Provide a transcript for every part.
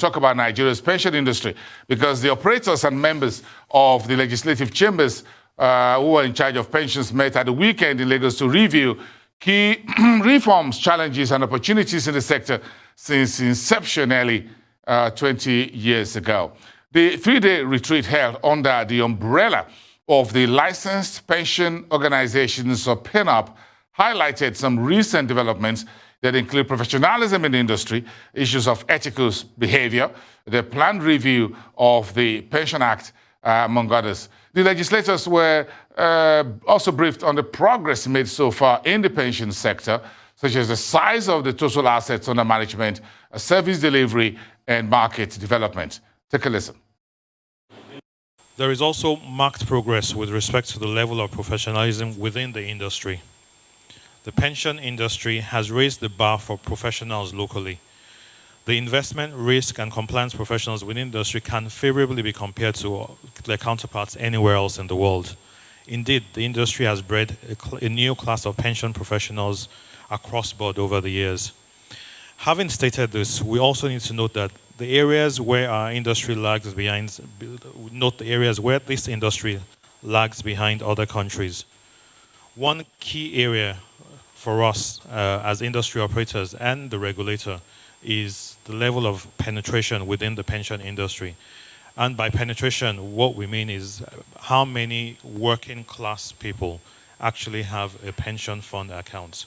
talk about Nigeria's pension industry because the operators and members of the legislative chambers who are in charge of pensions met at the weekend in Lagos to review key reforms, challenges, and opportunities in the sector since inception nearly 20 years ago. The three-day retreat held under the umbrella of the Licensed Pension Organizations, or PENOP, highlighted some recent developments that include professionalism in the industry, issues of ethical behavior, the planned review of the Pension Act, among others. The legislators were also briefed on the progress made so far in the pension sector, such as the size of the total assets under management, service delivery, and market development. Take a listen. There is also marked progress with respect to the level of professionalism within the industry. The pension industry has raised the bar for professionals locally. The investment, risk, and compliance professionals within the industry can favorably be compared to their counterparts anywhere else in the world. Indeed, the industry has bred a new class of pension professionals across board over the years. Having stated this, we also need to note that the areas where our industry lags behind, note the areas where this industry lags behind other countries. One key area for us as industry operators and the regulator is the level of penetration within the pension industry. And by penetration, what we mean is how many working class people actually have a pension fund account.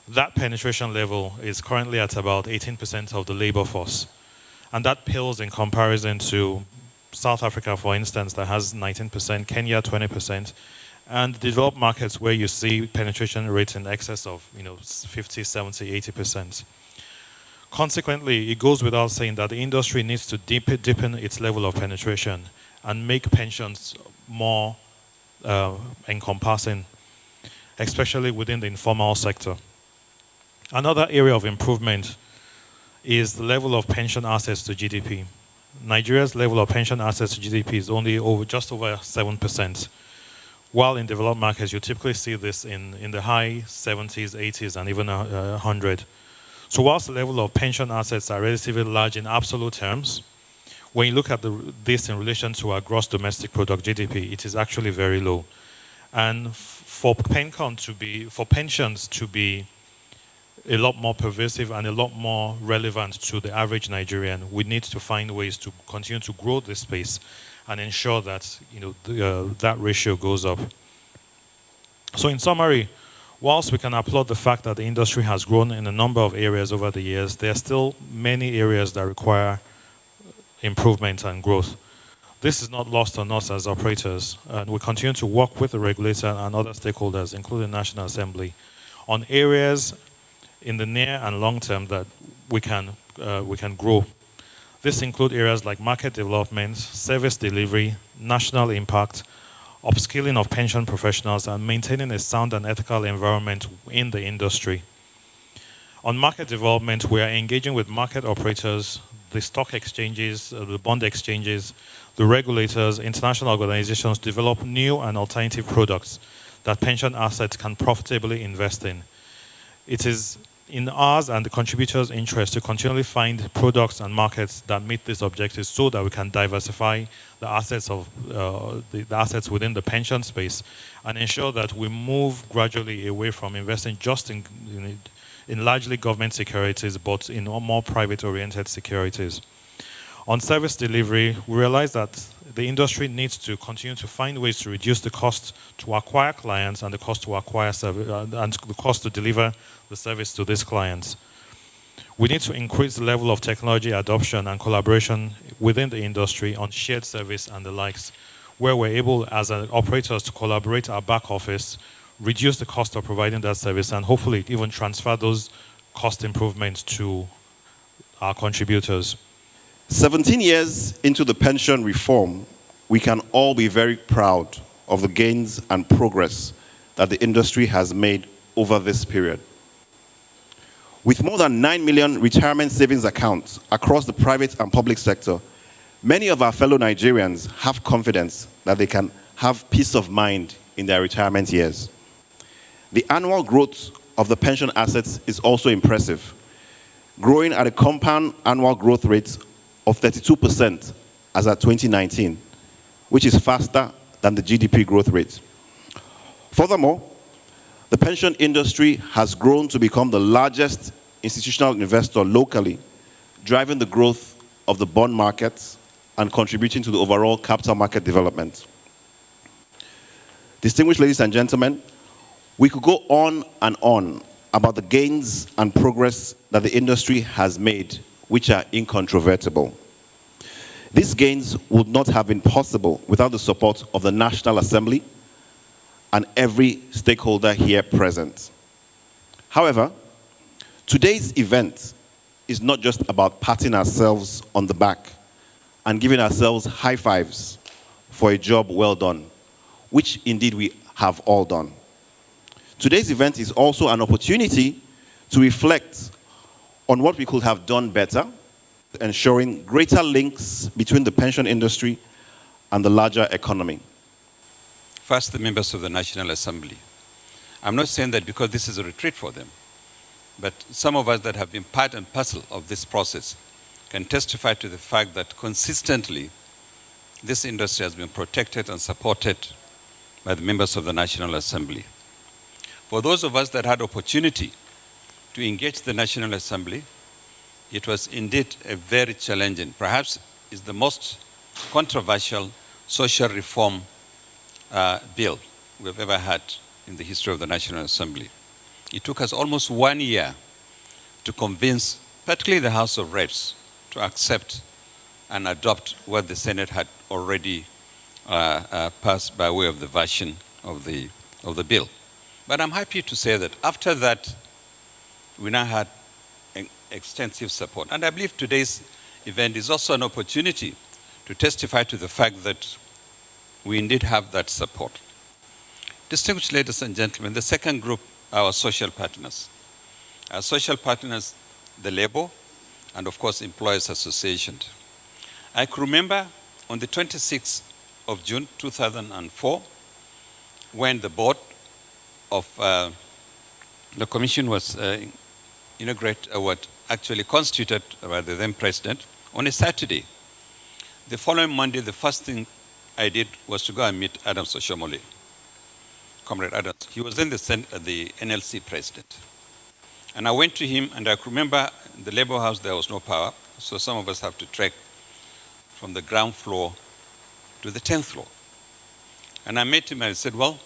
That penetration level is currently at about 18% of the labor force. And that pales in comparison to South Africa, for instance, that has 19%, Kenya 20%, and developed markets where you see penetration rates in excess of 50, 70, 80%. Consequently, it goes without saying that the industry needs to deepen its level of penetration and make pensions more encompassing, especially within the informal sector. Another area of improvement is the level of pension assets to GDP. Nigeria's level of pension assets to GDP is only just over 7%, while in developed markets you typically see this in the high 70s, 80s, and even 100. So whilst the level of pension assets are relatively large in absolute terms, when you look at this in relation to our gross domestic product, GDP, it is actually very low. And for pensions to be a lot more pervasive and a lot more relevant to the average Nigerian, we need to find ways to continue to grow this space and ensure that that ratio goes up. So in summary, whilst we can applaud the fact that the industry has grown in a number of areas over the years, there are still many areas that require improvement and growth. This is not lost on us as operators, and we continue to work with the regulator and other stakeholders, including the National Assembly, on areas in the near and long term that we can grow. This includes areas like market development, service delivery, national impact, upskilling of pension professionals, and maintaining a sound and ethical environment in the industry. On market development, we are engaging with market operators, the stock exchanges, the bond exchanges, the regulators, international organizations to develop new and alternative products that pension assets can profitably invest in. It is in ours and the contributors' interest to continually find products and markets that meet these objectives so that we can diversify the assets of the assets within the pension space and ensure that we move gradually away from investing just in largely government securities, but in more private-oriented securities. On service delivery, we realize that the industry needs to continue to find ways to reduce the cost to acquire clients and the cost to acquire service and the cost to deliver the service to these clients. We need to increase the level of technology adoption and collaboration within the industry on shared service and the likes, where we're able as operators to collaborate our back office, reduce the cost of providing that service, and hopefully even transfer those cost improvements to our contributors. 17 years into the pension reform, we can all be very proud of the gains and progress that the industry has made over this period. With more than 9 million retirement savings accounts across the private and public sector, many of our fellow Nigerians have confidence that they can have peace of mind in their retirement years. The annual growth of the pension assets is also impressive, growing at a compound annual growth rate of 32% as at 2019, which is faster than the GDP growth rate. Furthermore, the pension industry has grown to become the largest institutional investor locally, driving the growth of the bond markets and contributing to the overall capital market development. Distinguished ladies and gentlemen, we could go on and on about the gains and progress that the industry has made, which are incontrovertible. These gains would not have been possible without the support of the National Assembly and every stakeholder here present. However, today's event is not just about patting ourselves on the back and giving ourselves high fives for a job well done, which indeed we have all done. Today's event is also an opportunity to reflect on what we could have done better, ensuring greater links between the pension industry and the larger economy. First, the members of the National Assembly. I'm not saying that because this is a retreat for them, but some of us that have been part and parcel of this process can testify to the fact that consistently this industry has been protected and supported by the members of the National Assembly. For those of us that had opportunity to engage the National Assembly, it was indeed a very challenging, perhaps is the most controversial social reform bill we've ever had in the history of the National Assembly. It took us almost 1 year to convince, particularly the House of Reps, to accept and adopt what the Senate had already passed by way of the version of the bill. But I'm happy to say that after that, we now had extensive support. And I believe today's event is also an opportunity to testify to the fact that we indeed have that support. Distinguished ladies and gentlemen, the second group are our social partners. Our social partners, the labor, and of course, employers association. I can remember on the 26th of June 2004, when the board of the commission was actually constituted by the then president on a Saturday. The following Monday, the first thing I did was to go and meet Adams Oshomole, Comrade Adams. He was then the NLC president. And I went to him, and I can remember in the Labour House there was no power, so some of us have to trek from the ground floor to the 10th floor. And I met him and I said, well,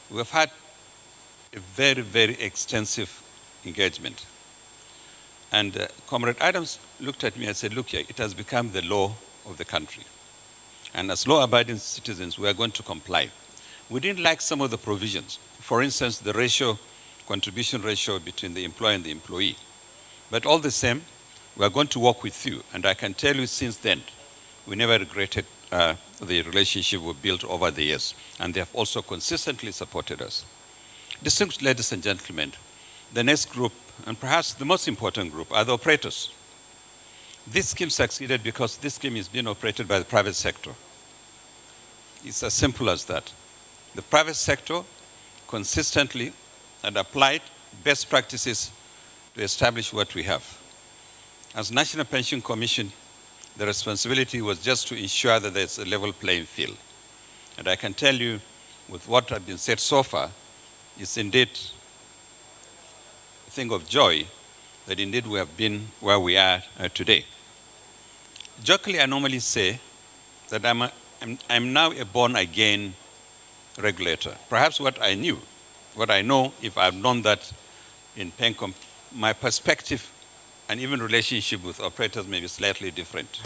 we've had a very, very extensive engagement. And Comrade Adams looked at me and said, look here, it has become the law of the country. And as law-abiding citizens, we are going to comply. We didn't like some of the provisions. For instance, the contribution ratio between the employer and the employee. But all the same, we are going to work with you. And I can tell you since then, we never regretted the relationship we built over the years. And they have also consistently supported us. Distinguished ladies and gentlemen, the next group, and perhaps the most important group, are the operators. This scheme succeeded because this scheme is being operated by the private sector. It's as simple as that. The private sector consistently had applied best practices to establish what we have. As National Pension Commission, the responsibility was just to ensure that there's a level playing field. And I can tell you, with what has been said so far, it's indeed a thing of joy that indeed we have been where we are today. Jokingly, I normally say that I'm now a born-again regulator. Perhaps what I know, if I've known that in PENCOM, my perspective and even relationship with operators may be slightly different.